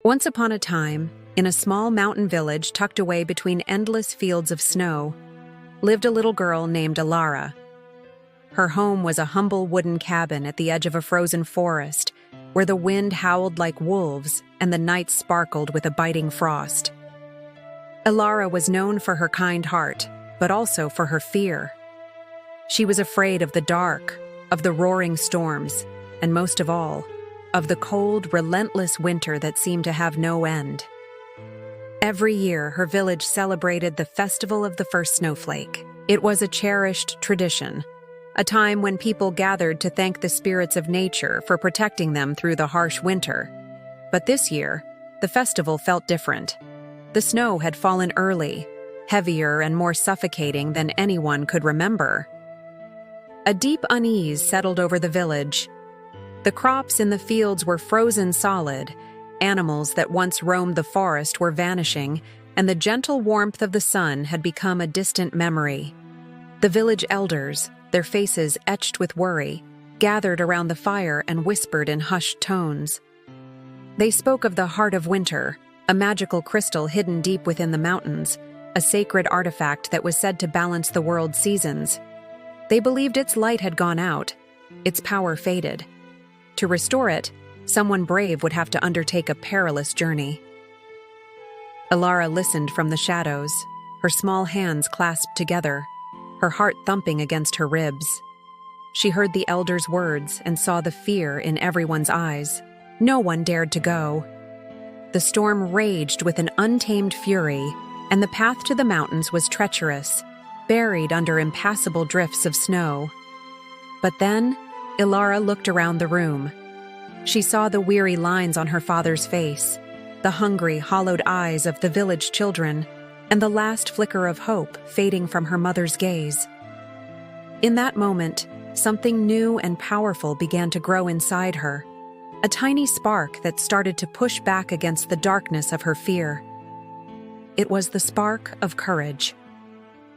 Once upon a time, in a small mountain village tucked away between endless fields of snow, lived a little girl named Elara. Her home was a humble wooden cabin at the edge of a frozen forest, where the wind howled like wolves and the night sparkled with a biting frost. Elara was known for her kind heart, but also for her fear. She was afraid of the dark, of the roaring storms, and most of all, of the cold, relentless winter that seemed to have no end. Every year, her village celebrated the festival of the first snowflake. It was a cherished tradition, a time when people gathered to thank the spirits of nature for protecting them through the harsh winter. But this year, the festival felt different. The snow had fallen early, heavier and more suffocating than anyone could remember. A deep unease settled over the village. The crops in the fields were frozen solid, animals that once roamed the forest were vanishing, and the gentle warmth of the sun had become a distant memory. The village elders, their faces etched with worry, gathered around the fire and whispered in hushed tones. They spoke of the heart of winter, a magical crystal hidden deep within the mountains, a sacred artifact that was said to balance the world's seasons. They believed its light had gone out, its power faded. To restore it, someone brave would have to undertake a perilous journey. Elara listened from the shadows, her small hands clasped together, her heart thumping against her ribs. She heard the elders' words and saw the fear in everyone's eyes. No one dared to go. The storm raged with an untamed fury, and the path to the mountains was treacherous, buried under impassable drifts of snow. But then, Elara looked around the room. She saw the weary lines on her father's face, the hungry, hollowed eyes of the village children, and the last flicker of hope fading from her mother's gaze. In that moment, something new and powerful began to grow inside her, a tiny spark that started to push back against the darkness of her fear. It was the spark of courage.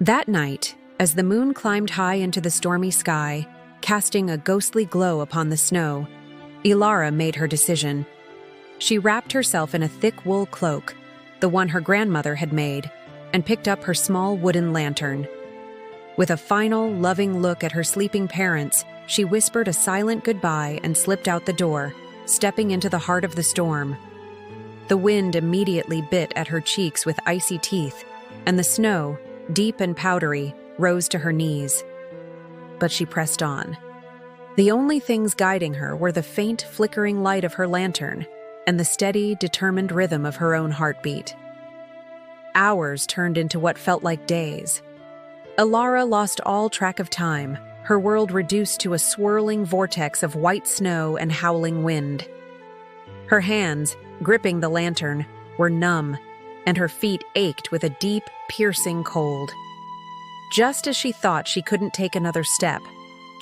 That night, as the moon climbed high into the stormy sky, casting a ghostly glow upon the snow, Elara made her decision. She wrapped herself in a thick wool cloak, the one her grandmother had made, and picked up her small wooden lantern. With a final, loving look at her sleeping parents, she whispered a silent goodbye and slipped out the door, stepping into the heart of the storm. The wind immediately bit at her cheeks with icy teeth, and the snow, deep and powdery, rose to her knees. But she pressed on. The only things guiding her were the faint, flickering light of her lantern and the steady, determined rhythm of her own heartbeat. Hours turned into what felt like days. Elara lost all track of time, her world reduced to a swirling vortex of white snow and howling wind. Her hands, gripping the lantern, were numb, and her feet ached with a deep, piercing cold. Just as she thought she couldn't take another step,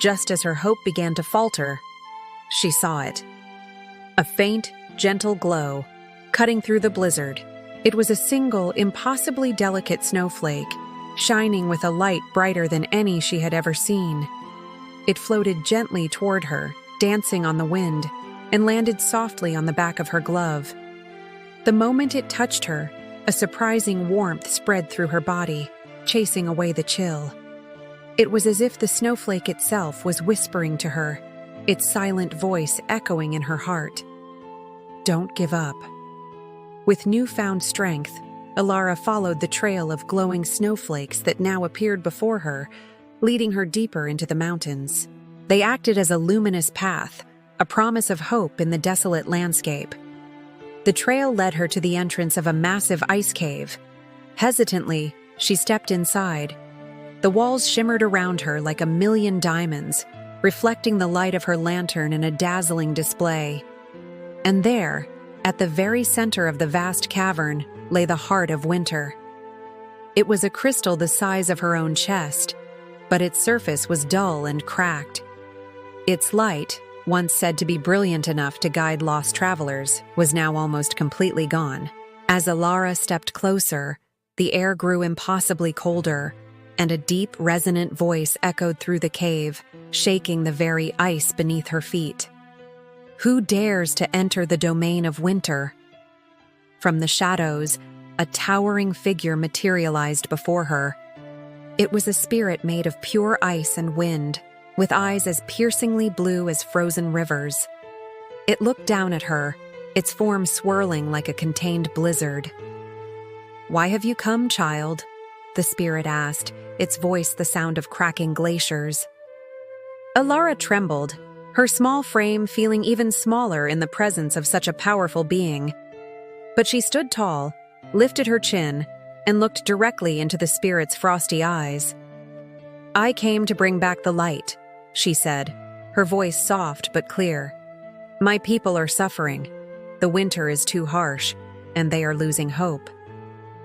just as her hope began to falter, she saw it. A faint, gentle glow, cutting through the blizzard. It was a single, impossibly delicate snowflake, shining with a light brighter than any she had ever seen. It floated gently toward her, dancing on the wind, and landed softly on the back of her glove. The moment it touched her, a surprising warmth spread through her body, chasing away the chill. It was as if the snowflake itself was whispering to her, its silent voice echoing in her heart. Don't give up. With newfound strength, Elara followed the trail of glowing snowflakes that now appeared before her, leading her deeper into the mountains. They acted as a luminous path, a promise of hope in the desolate landscape. The trail led her to the entrance of a massive ice cave. Hesitantly, she stepped inside. The walls shimmered around her like a million diamonds, reflecting the light of her lantern in a dazzling display. And there, at the very center of the vast cavern, lay the heart of winter. It was a crystal the size of her own chest, but its surface was dull and cracked. Its light, once said to be brilliant enough to guide lost travelers, was now almost completely gone. As Elara stepped closer, the air grew impossibly colder, and a deep, resonant voice echoed through the cave, shaking the very ice beneath her feet. Who dares to enter the domain of winter? From the shadows, a towering figure materialized before her. It was a spirit made of pure ice and wind, with eyes as piercingly blue as frozen rivers. It looked down at her, its form swirling like a contained blizzard. "Why have you come, child?" the spirit asked, its voice the sound of cracking glaciers. Elara trembled, her small frame feeling even smaller in the presence of such a powerful being. But she stood tall, lifted her chin, and looked directly into the spirit's frosty eyes. "I came to bring back the light," she said, her voice soft but clear. "My people are suffering. The winter is too harsh, and they are losing hope.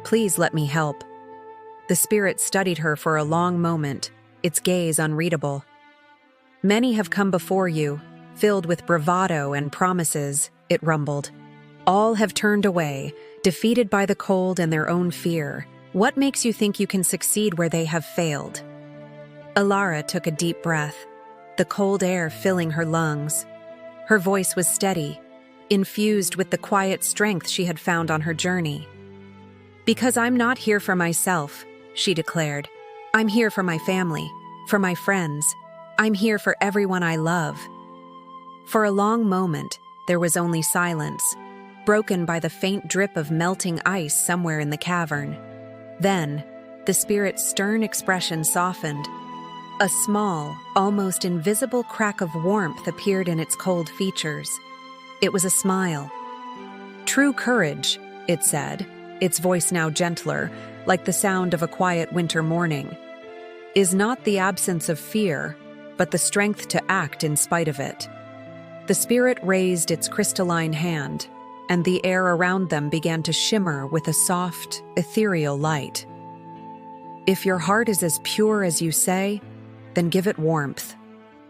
Please let me help." The spirit studied her for a long moment, its gaze unreadable. "Many have come before you, filled with bravado and promises," it rumbled. "All have turned away, defeated by the cold and their own fear. What makes you think you can succeed where they have failed?" Elara took a deep breath, the cold air filling her lungs. Her voice was steady, infused with the quiet strength she had found on her journey. "Because I'm not here for myself," she declared. "I'm here for my family, for my friends. I'm here for everyone I love." For a long moment, there was only silence, broken by the faint drip of melting ice somewhere in the cavern. Then, the spirit's stern expression softened. A small, almost invisible crack of warmth appeared in its cold features. It was a smile. "True courage," it said, its voice now gentler, like the sound of a quiet winter morning, "is not the absence of fear, but the strength to act in spite of it." The spirit raised its crystalline hand, and the air around them began to shimmer with a soft, ethereal light. "If your heart is as pure as you say, then give it warmth.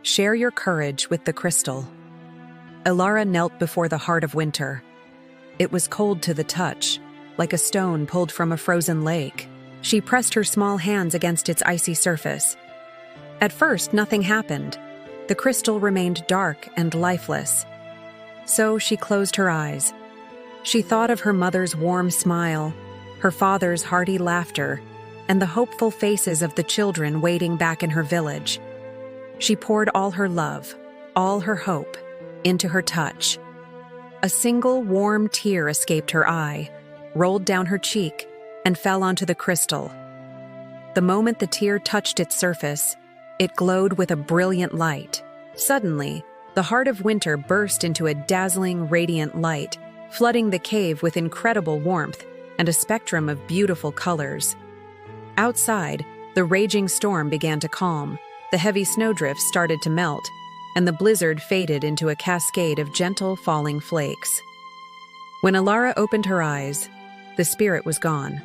Share your courage with the crystal." Elara knelt before the heart of winter. It was cold to the touch, like a stone pulled from a frozen lake. She pressed her small hands against its icy surface. At first, nothing happened. The crystal remained dark and lifeless. So she closed her eyes. She thought of her mother's warm smile, her father's hearty laughter, and the hopeful faces of the children waiting back in her village. She poured all her love, all her hope, into her touch. A single warm tear escaped her eye, rolled down her cheek, and fell onto the crystal. The moment the tear touched its surface, it glowed with a brilliant light. Suddenly, the heart of winter burst into a dazzling, radiant light, flooding the cave with incredible warmth and a spectrum of beautiful colors. Outside, the raging storm began to calm, the heavy snowdrifts started to melt, and the blizzard faded into a cascade of gentle falling flakes. When Elara opened her eyes, the spirit was gone.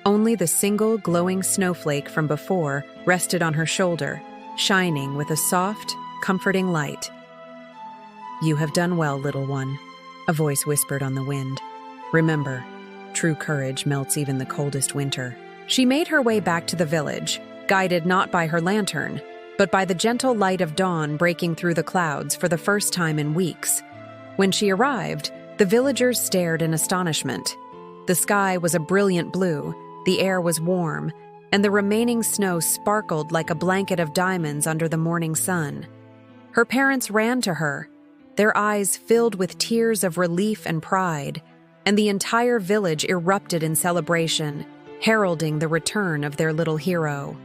Only the single glowing snowflake from before rested on her shoulder, shining with a soft, comforting light. "You have done well, little one," a voice whispered on the wind. "Remember, true courage melts even the coldest winter." She made her way back to the village, guided not by her lantern, but by the gentle light of dawn breaking through the clouds for the first time in weeks. When she arrived, the villagers stared in astonishment. The sky was a brilliant blue, the air was warm, and the remaining snow sparkled like a blanket of diamonds under the morning sun. Her parents ran to her, their eyes filled with tears of relief and pride, and the entire village erupted in celebration, heralding the return of their little hero.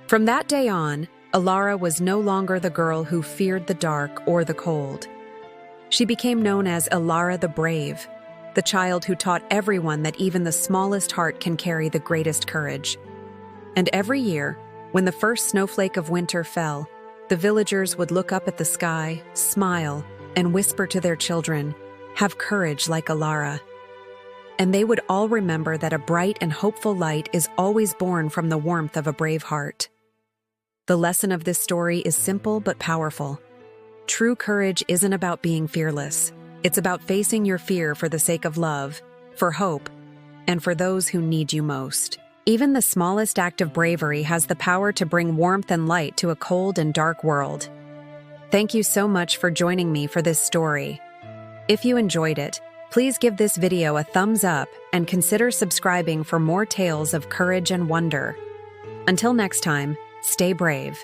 From that day on, Elara was no longer the girl who feared the dark or the cold. She became known as Elara the Brave, the child who taught everyone that even the smallest heart can carry the greatest courage. And every year, when the first snowflake of winter fell, the villagers would look up at the sky, smile, and whisper to their children, "Have courage like Elara." And they would all remember that a bright and hopeful light is always born from the warmth of a brave heart. The lesson of this story is simple but powerful. True courage isn't about being fearless. It's about facing your fear for the sake of love, for hope, and for those who need you most. Even the smallest act of bravery has the power to bring warmth and light to a cold and dark world. Thank you so much for joining me for this story. If you enjoyed it, Please give this video a thumbs up and consider subscribing for more tales of courage and wonder. Until next time, stay brave.